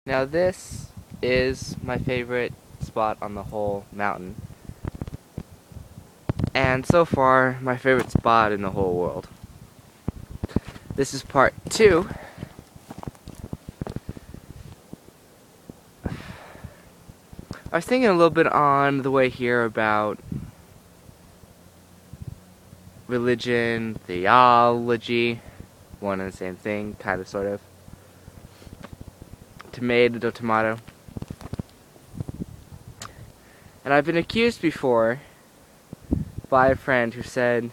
Now this is my favorite spot on the whole mountain. And so far, my favorite spot in the whole world. This is part 2. I was thinking a little bit on the way here about religion, theology, one and the same thing, kind of, sort of. Tomato, tomato. And I've been accused before by a friend who said,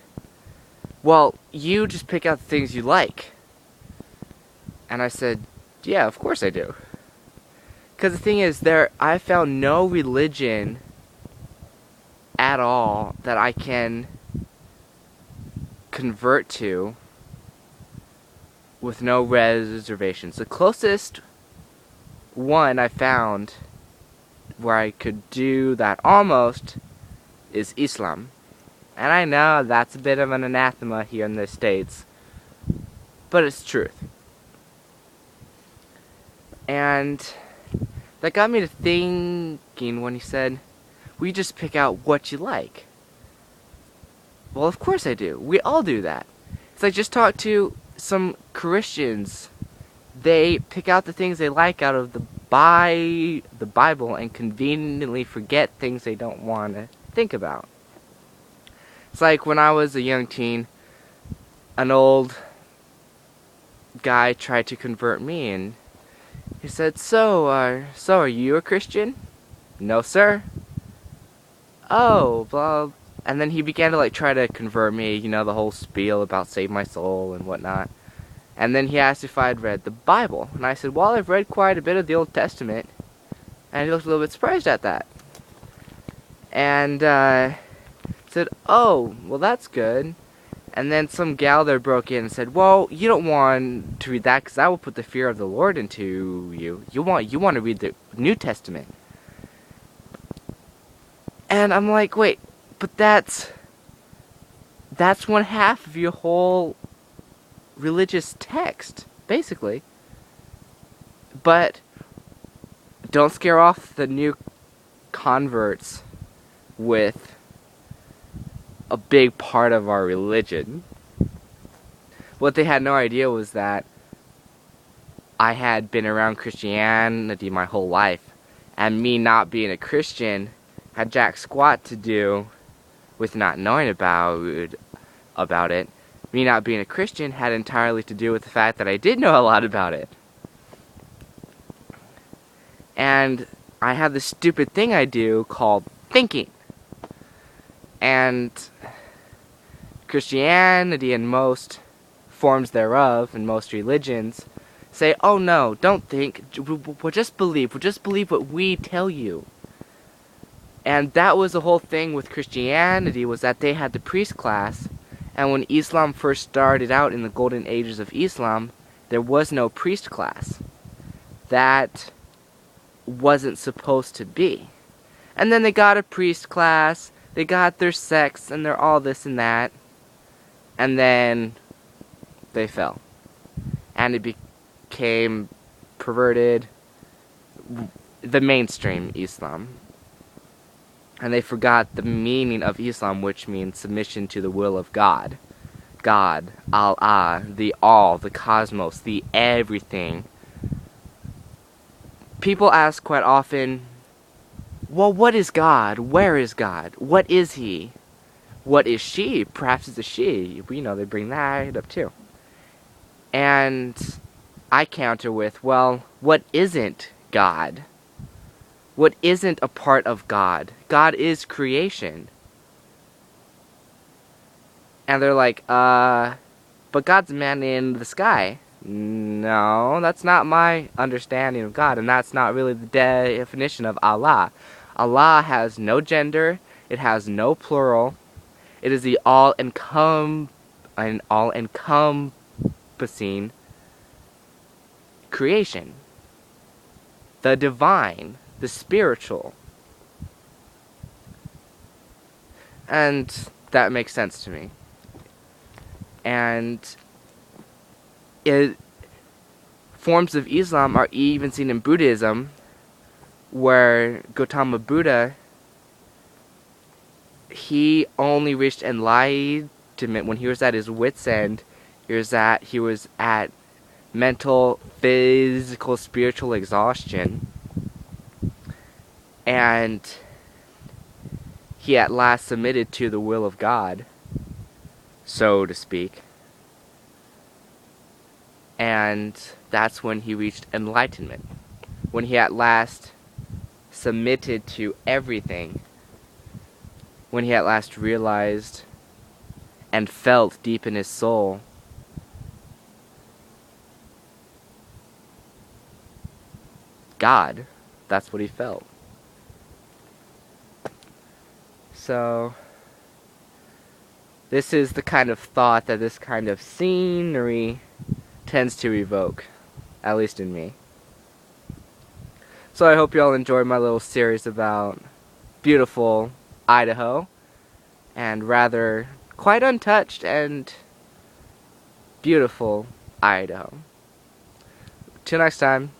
well, you just pick out the things you like. And I said, yeah, of course I do. Because the thing is, I found no religion at all that I can convert to with no reservations. The closest one I found where I could do that almost is Islam. And I know that's a bit of an anathema here in the States, but it's truth. And that got me to thinking when he said, we just pick out what you like. Well, of course I do. We all do that. It's like, just talk to some Christians. They pick out the things they like out of the Bible and conveniently forget things they don't want to think about. It's like when I was a young teen, an old guy tried to convert me, and he said, so are you a Christian? No, sir. Oh, well, and then he began to try to convert me, the whole spiel about save my soul and whatnot. And then he asked if I had read the Bible, and I said, well, I've read quite a bit of the Old Testament. And he looked a little bit surprised at that. And said, oh, well, that's good. And then some gal there broke in and said, well, you don't want to read that because that will put the fear of the Lord into you. You want to read the New Testament. And I'm like, wait, but that's one half of your whole religious text, basically. But don't scare off the new converts with a big part of our religion. What they had no idea was that I had been around Christianity my whole life, and me not being a Christian had jack squat to do with not knowing about it. Me not being a Christian had entirely to do with the fact that I did know a lot about it. And I have this stupid thing I do called thinking. And Christianity and most forms thereof and most religions say, oh no, don't think, we'll just believe what we tell you. And that was the whole thing with Christianity, was that they had the priest class, and when Islam first started out in the golden ages of Islam, there was no priest class. That wasn't supposed to be. And then they got a priest class, they got their sects, and they're all this and that, and then they fell. And it became perverted, the mainstream Islam. And they forgot the meaning of Islam, which means submission to the will of God. God, Allah, the all, the cosmos, the everything. People ask quite often, well, what is God? Where is God? What is He? What is she? Perhaps it's a she. They bring that up too. And I counter with, well, what isn't God? What isn't a part of God? God is creation. And they're like, but God's a man in the sky. No, that's not my understanding of God, and that's not really the definition of Allah. Allah has no gender, it has no plural, it is the all-encompassing creation. The divine, the spiritual. And that makes sense to me. And forms of Islam are even seen in Buddhism, where Gautama Buddha, he only reached enlightenment when he was at his wit's end. He was at mental, physical, spiritual exhaustion. And he at last submitted to the will of God, so to speak. And that's when he reached enlightenment. When he at last submitted to everything. When he at last realized and felt deep in his soul God. That's what he felt. So, this is the kind of thought that this kind of scenery tends to evoke, at least in me. So I hope you all enjoyed my little series about beautiful Idaho, and rather quite untouched and beautiful Idaho. Till next time.